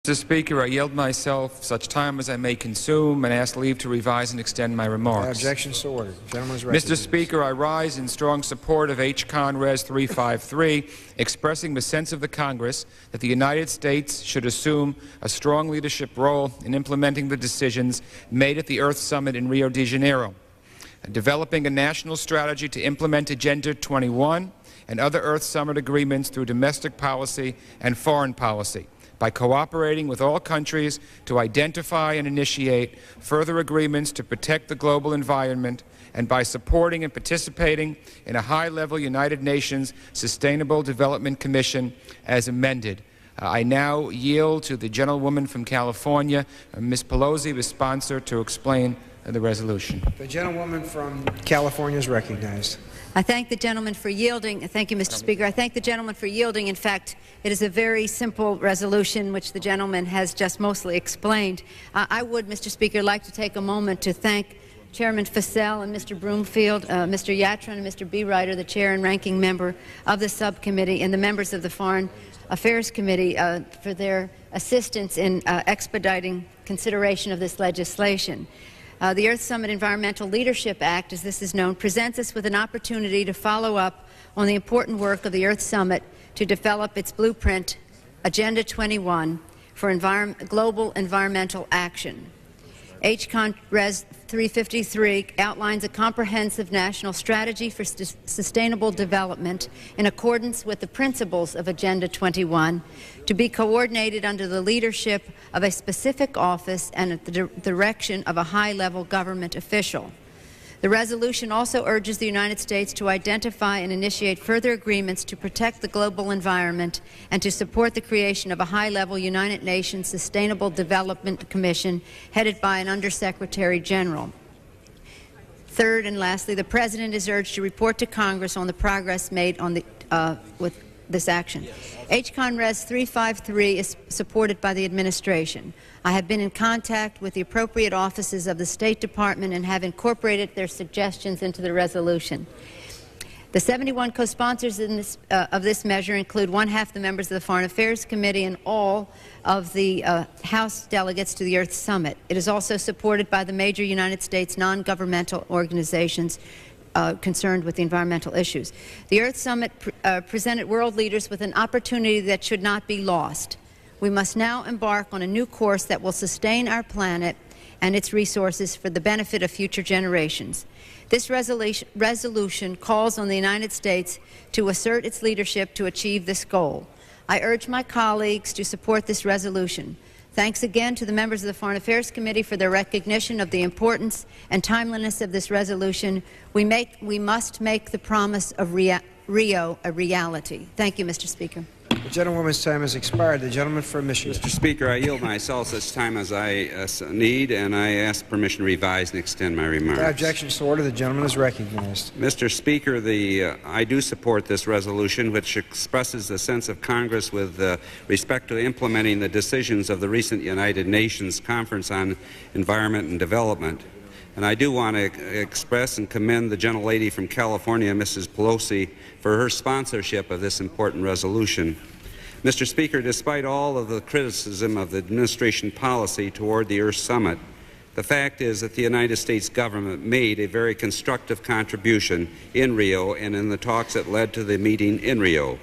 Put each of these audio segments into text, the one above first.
Mr. Speaker, I yield myself such time as I may consume and ask leave to revise and extend my remarks. Objection so ordered. Gentleman's recognized. Mr. Speaker, I rise in strong support of H-Con Res. 353, expressing the sense of the Congress that the United States should assume a strong leadership role in implementing the decisions made at the Earth Summit in Rio de Janeiro, developing a national strategy to implement Agenda 21 and other Earth Summit agreements through domestic policy and foreign policy, by cooperating with all countries to identify and initiate further agreements to protect the global environment, and by supporting and participating in a high-level United Nations Sustainable Development Commission as amended. I now yield to the gentlewoman from California, Ms. Pelosi, the sponsor, to explain the resolution. The gentlewoman from California is recognized. I thank the gentleman for yielding. Thank you, Mr. Speaker. I thank the gentleman for yielding. In fact, it is a very simple resolution, which the gentleman has just mostly explained. I would, Mr. Speaker, like to take a moment to thank Chairman Fasell and Mr. Broomfield, Mr. Yatron and Mr. Beereiter, the chair and ranking member of the subcommittee, and the members of the Foreign Affairs Committee for their assistance in expediting consideration of this legislation. The Earth Summit Environmental Leadership Act, as this is known, presents us with an opportunity to follow up on the important work of the Earth Summit to develop its blueprint, Agenda 21, for global environmental action. H-Con Res. 353 outlines a comprehensive national strategy for sustainable development in accordance with the principles of Agenda 21 to be coordinated under the leadership of a specific office and at the direction of a high-level government official. The resolution also urges the United States to identify and initiate further agreements to protect the global environment and to support the creation of a high-level United Nations Sustainable Development Commission headed by an Undersecretary General. Third and lastly, the President is urged to report to Congress on the progress made on with this action. H-Con Res. 353 is supported by the administration. I have been in contact with the appropriate offices of the State Department and have incorporated their suggestions into the resolution. The 71 co-sponsors of this measure include one-half the members of the Foreign Affairs Committee and all of the House delegates to the Earth Summit. It is also supported by the major United States non-governmental organizations concerned with the environmental issues. The Earth Summit presented world leaders with an opportunity that should not be lost. We must now embark on a new course that will sustain our planet and its resources for the benefit of future generations. This resolution calls on the United States to assert its leadership to achieve this goal. I urge my colleagues to support this resolution. Thanks again to the members of the Foreign Affairs Committee for their recognition of the importance and timeliness of this resolution. We must make the promise of Rio a reality. Thank you, Mr. Speaker. The gentlewoman's time has expired. The gentleman from Michigan. Mr. Speaker, I yield myself such time as I need, and I ask permission to revise and extend my remarks. Objection to order. The gentleman is recognized. Mr. Speaker, I do support this resolution, which expresses the sense of Congress with respect to implementing the decisions of the recent United Nations Conference on Environment and Development. And I do want to express and commend the gentlelady from California, Mrs. Pelosi, for her sponsorship of this important resolution. Mr. Speaker, despite all of the criticism of the administration policy toward the Earth Summit, the fact is that the United States government made a very constructive contribution in Rio and in the talks that led to the meeting in Rio.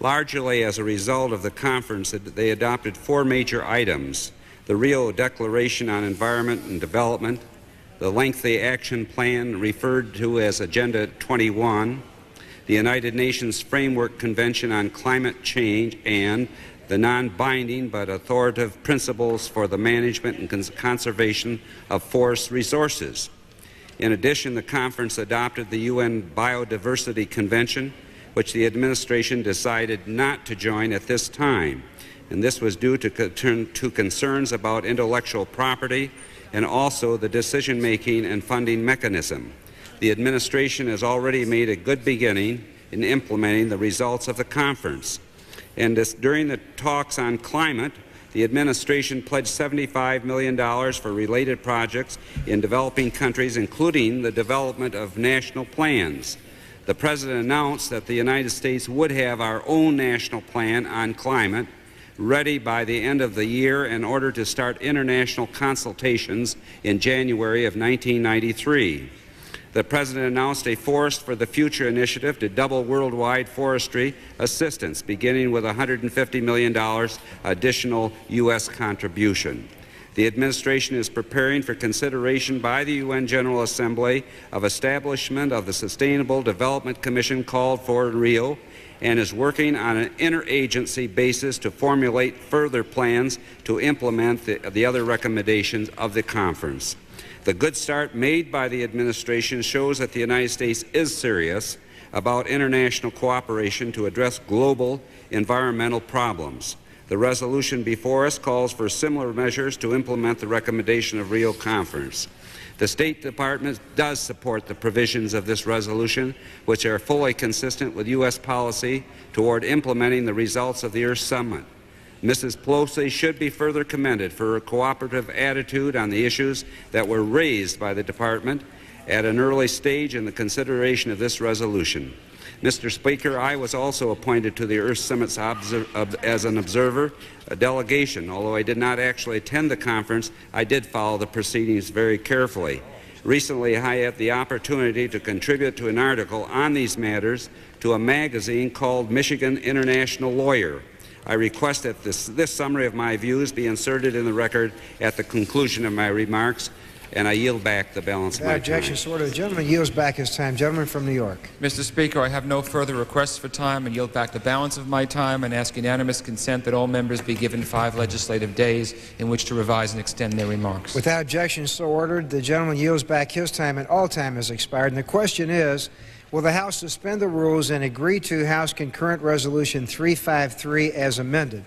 Largely as a result of the conference, they adopted 4 major items: the Rio Declaration on Environment and Development, the lengthy action plan referred to as Agenda 21, the United Nations Framework Convention on Climate Change, and the non-binding but authoritative principles for the management and conservation of forest resources. In addition, the conference adopted the UN Biodiversity Convention, which the administration decided not to join at this time. And this was due to concerns about intellectual property and also the decision-making and funding mechanism. The administration has already made a good beginning in implementing the results of the conference. And during the talks on climate, the administration pledged $75 million for related projects in developing countries, including the development of national plans. The President announced that the United States would have our own national plan on climate ready by the end of the year in order to start international consultations in January of 1993. The President announced a Forest for the Future initiative to double worldwide forestry assistance, beginning with $150 million additional U.S. contribution. The administration is preparing for consideration by the UN General Assembly of establishment of the Sustainable Development Commission called for in Rio, and is working on an interagency basis to formulate further plans to implement the other recommendations of the conference. The good start made by the administration shows that the United States is serious about international cooperation to address global environmental problems. The resolution before us calls for similar measures to implement the recommendation of Rio Conference. The State Department does support the provisions of this resolution, which are fully consistent with U.S. policy toward implementing the results of the Earth Summit. Mrs. Pelosi should be further commended for her cooperative attitude on the issues that were raised by the Department at an early stage in the consideration of this resolution. Mr. Speaker, I was also appointed to the Earth Summit as an observer, a delegation. Although I did not actually attend the conference, I did follow the proceedings very carefully. Recently, I had the opportunity to contribute to an article on these matters to a magazine called Michigan International Lawyer. I request that this summary of my views be inserted in the record at the conclusion of my remarks, and I yield back the balance of my time. Objection, so ordered. The gentleman yields back his time. Gentleman from New York. Mr. Speaker, I have no further requests for time and yield back the balance of my time and ask unanimous consent that all members be given 5 legislative days in which to revise and extend their remarks. Without objection, so ordered. The gentleman yields back his time, and all time has expired. And the question is, will the House suspend the rules and agree to House Concurrent Resolution 353 as amended?